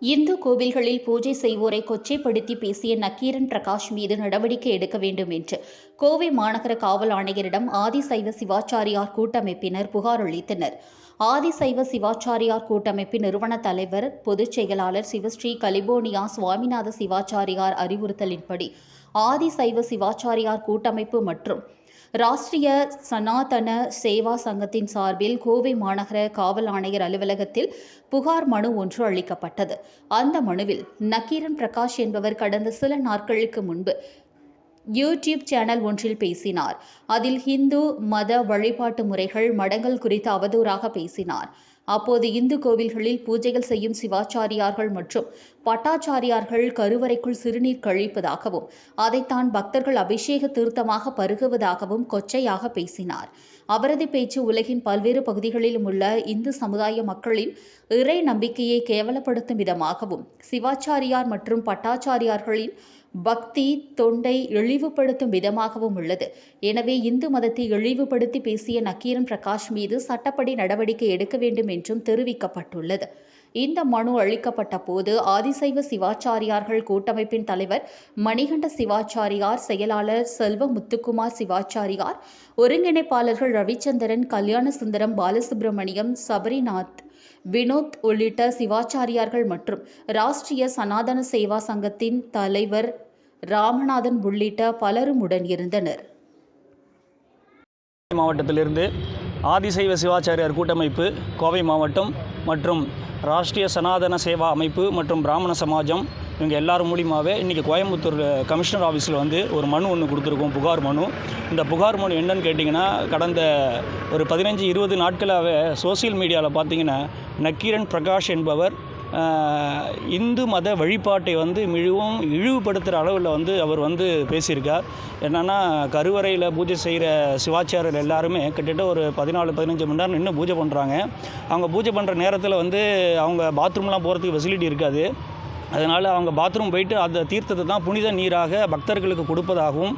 இந்து கோவில்களில் பூஜை செய்வோரை கொச்சைப்படுத்தி பேசிய நக்கீரன் பிரகாஷ் மீது நடவடிக்கை எடுக்க வேண்டும் என்று கோவை மாநகர காவல் ஆணையரிடம் ஆதிசைவ சிவாச்சாரியார் கூட்டமைப்பினர் புகார் அளித்தனர். ஆதிசைவ சிவாச்சாரியார் கூட்டமைப்பின் நிறுவன தலைவர், பொதுச் செயலாளர் சிவஸ்ரீ கலிபோர்னியா சுவாமிநாத சிவாச்சாரியார் அறிவுறுத்தலின்படி ஆதிசைவ சிவாச்சாரியார் கூட்டமைப்பு மற்றும் ராஷ்டிரிய சனாதன சேவா சங்கத்தின் சார்பில் கோவை மாநகர காவல் ஆணையர் அலுவலகத்தில் புகார் மனு ஒன்று அளிக்கப்பட்டது. அந்த மனுவில் நக்கீரன் பிரகாஷ் என்பவர் கடந்த சில நாட்களுக்கு முன்பு யூடியூப் சேனல் ஒன்றில் பேசினார். அதில் இந்து மத வழிபாட்டு முறைகள், மடங்கள் குறித்து அவதூறாக பேசினார். அப்போது இந்து கோவில்களில் பூஜைகள் செய்யும் சிவாச்சாரியார்கள் மற்றும் பட்டாச்சாரியார்கள் கருவறைக்குள் சிறுநீர் கழிப்பதாகவும், அதைத்தான் பக்தர்கள் அபிஷேக தீர்த்தமாக பருகுவதாகவும் கொச்சையாக பேசினார். அவரது பேச்சு உலகின் பல்வேறு பகுதிகளிலும் உள்ள இந்து சமுதாய மக்களின் இறை நம்பிக்கையை கேவலப்படுத்தும் விதமாகவும், சிவாச்சாரியார் மற்றும் பட்டாச்சாரியார்களின் பக்தி தொண்டை இழிவுபடுத்தும் விதமாகவும் உள்ளது. எனவே இந்து மதத்தை இழிவுபடுத்தி பேசிய நக்கீரன் பிரகாஷ் மீது சட்டப்படி நடவடிக்கை எடுக்க வேண்டும் என்றும் தெரிவிக்கப்பட்டுள்ளது. இந்த மனு அளிக்கப்பட்ட போது ஆதிசைவ சிவாச்சாரியார்கள் கூட்டமைப்பின் தலைவர் மணிகண்ட சிவாச்சாரியார், செயலாளர் செல்வ முத்துக்குமார் சிவாச்சாரியார், ஒருங்கிணைப்பாளர்கள் ரவிச்சந்திரன், கல்யாணசுந்தரம், பாலசுப்ரமணியம், சபரிநாத், வினோத் உள்ளிட்ட சிவாச்சாரியார்கள் மற்றும் ராஷ்டிரிய சனாதன சேவா சங்கத்தின் தலைவர் ராமநாதன் உள்ளிட்ட பலரும் உடன் இருந்தனர். மாவட்டத்திலிருந்து ஆதிசைவ சிவாச்சாரியார் கூட்டமைப்பு கோவை மாவட்டம் மற்றும் ராஷ்டிரிய சனாதன சேவா அமைப்பு மற்றும் பிராமண சமாஜம் இவங்க எல்லாரும் மூலியமாகவே இன்றைக்கி கோயம்புத்தூர் கமிஷனர் ஆஃபீஸில் வந்து ஒரு மனு ஒன்று கொடுத்துருக்கோம், புகார் மனு. இந்த புகார் மனு என்னன்னு கேட்டிங்கன்னா, கடந்த ஒரு 15-20 நாட்களாகவே சோசியல் மீடியாவில் பார்த்தீங்கன்னா நக்கீரன் பிரகாஷ் என்பவர் இந்து மத வழிபாட்டை வந்து மிகவும் இழிவுபடுத்துகிற அளவில் அவர் பேசியிருக்கார். என்னென்னா, கருவறையில் பூஜை செய்கிற சிவாச்சாரியர் எல்லாருமே கிட்டத்தட்ட ஒரு 14-15 மணி நேரம் நின்று பூஜை பண்ணுறாங்க. அவங்க பூஜை பண்ணுற நேரத்தில் அவங்க பாத்ரூம்லாம் போகிறதுக்கு ஃபெசிலிட்டி இருக்காது. அதனால் அவங்க பாத்ரூம் போயிட்டு அந்த தீர்த்தத்தை தான் புனித நீராக பக்தர்களுக்கு கொடுப்பதாகவும்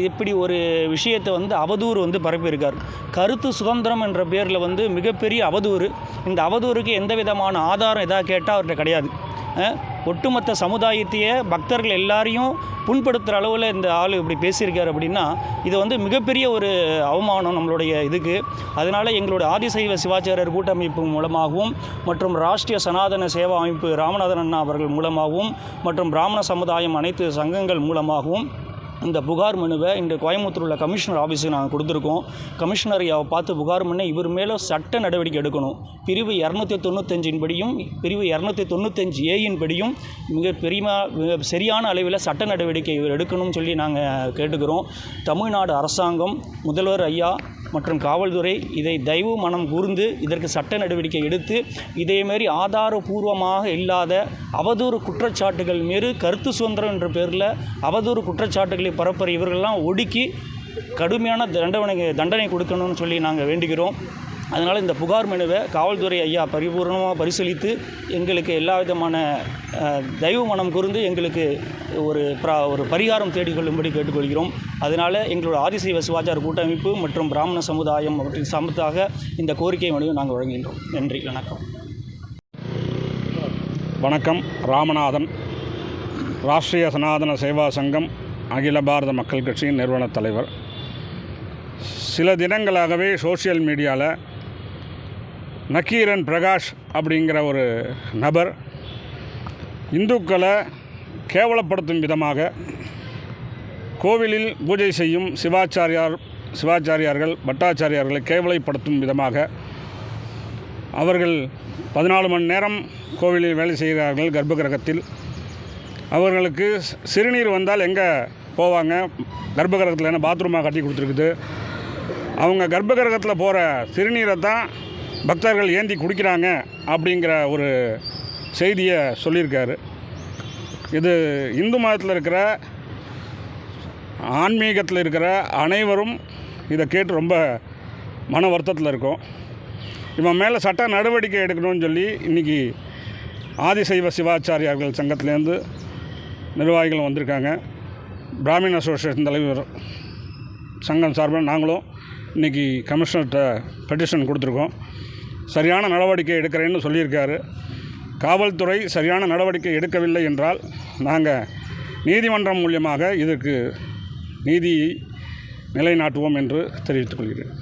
இப்படி ஒரு விஷயத்தை அவதூறு பரப்பியிருக்கார். கருத்து சுதந்திரம் என்ற பேரில் மிகப்பெரிய அவதூறு. இந்த அவதூறுக்கு எந்த விதமான ஆதாரம் எதாவது கேட்டால் அவர்கிட்ட கிடையாது. ஒட்டுமொத்த சமுதாயத்தையே பக்தர்கள் எல்லாரையும் புண்படுத்துகிற அளவில் இந்த ஆள் இப்படி பேசியிருக்கார் அப்படின்னா, இது மிகப்பெரிய ஒரு அவமானம் நம்மளுடைய இதுக்கு. அதனால் எங்களுடைய ஆதிசைவ சிவாச்சாரியர் கூட்டமைப்பு மூலமாகவும் மற்றும் ராஷ்டிரிய சனாதன சேவா அமைப்பு ராமநாதன் அண்ணா அவர்கள் மூலமாகவும் மற்றும் பிராமண சமுதாயம் அனைத்து சங்கங்கள் மூலமாகவும் இந்த புகார் மனுவை இன்று கோயம்புத்தூர் உள்ள கமிஷனர் ஆஃபீஸுக்கு நாங்கள் கொடுத்துருக்கோம். கமிஷனர் பார்த்து புகார் மனு இவர் மேலே சட்ட நடவடிக்கை எடுக்கணும். பிரிவு 295 படியும் பிரிவு 295A படியும் மிக சரியான அளவில் சட்ட நடவடிக்கை இவர் எடுக்கணும்னு சொல்லி நாங்கள் கேட்டுக்கிறோம். தமிழ்நாடு அரசாங்கம், முதல்வர் ஐயா மற்றும் காவல்துறை இதை தயவு மனம் கூர்ந்து இதற்கு சட்ட நடவடிக்கை எடுத்து இதேமாரி ஆதாரபூர்வமாக இல்லாத அவதூறு குற்றச்சாட்டுகள் மீது கருத்து சுதந்திரம் என்ற பேரில் அவதூறு குற்றச்சாட்டுகளை பரப்புகிற இவர்களெல்லாம் ஒடுக்கி கடுமையான தண்டனை கொடுக்கணும்னு சொல்லி நாங்கள் வேண்டுகிறோம். அதனால் இந்த புகார் மனுவை காவல்துறை ஐயா பரிபூர்ணமாக பரிசீலித்து எங்களுக்கு எல்லா விதமான தயவு மனம் கூர்ந்து எங்களுக்கு ஒரு பரிகாரம் தேடிக்கொள்ளும்படி கேட்டுக்கொள்கிறோம். அதனால் எங்களோட ஆதிசைவ சிவாச்சார கூட்டமைப்பு மற்றும் பிராமண சமுதாயம் அவற்றின் சமத்தாக இந்த கோரிக்கை மனுவை நாங்கள் வழங்குகின்றோம். நன்றி, வணக்கம். வணக்கம். ராமநாதன், ராஷ்டிரிய சனாதன சேவா சங்கம் அகில பாரத மக்கள் கட்சியின் நிறுவன தலைவர். சில தினங்களாகவே சோசியல் மீடியாவில் நக்கீரன் பிரகாஷ் அப்படிங்கிற ஒரு நபர் இந்துக்களை கேவலப்படுத்தும் விதமாக கோவிலில் பூஜை செய்யும் சிவாச்சாரியார்கள் பட்டாச்சாரியார்களை கேவலப்படுத்தும் விதமாக அவர்கள் 14 மணி நேரம் கோவிலில் வேலை செய்கிறார்கள். கர்ப்ப கிரகத்தில் அவர்களுக்கு சிறுநீர் வந்தால் எங்கே போவாங்க? கர்ப்ப கிரகத்தில் என்ன பாத்ரூமாக கட்டி கொடுத்துருக்குது. அவங்க கர்ப்ப கிரகத்தில் போகிற சிறுநீரை தான் பக்தர்கள் ஏந்தி குடிக்கிறாங்க அப்படிங்கிற ஒரு செய்தியை சொல்லியிருக்காரு. இது இந்து மதத்தில் இருக்கிற ஆன்மீகத்தில் இருக்கிற அனைவரும் இதை கேட்டு ரொம்ப மன வருத்தத்தில் இருக்கும். இவன் மேலே சட்ட நடவடிக்கை எடுக்கணும்னு சொல்லி இன்றைக்கி ஆதிசைவ சிவாச்சாரியார்கள் சங்கத்திலேருந்து நிர்வாகிகள் வந்திருக்காங்க. பிராமின் அசோசியேஷன் தலைவர் சங்கம் சார்பில் நாங்களும் இன்றைக்கி கமிஷனர்கிட்ட பெட்டிஷன் கொடுத்துருக்கோம். சரியான நடவடிக்கை எடுக்கிறேன்னு சொல்லியிருக்காரு. காவல்துறை சரியான நடவடிக்கை எடுக்கவில்லை என்றால் நாங்கள் நீதிமன்றம் மூலியமாக இதற்கு நீதியை நிலைநாட்டுவோம் என்று தெரிவித்துக் கொள்கிறேன்.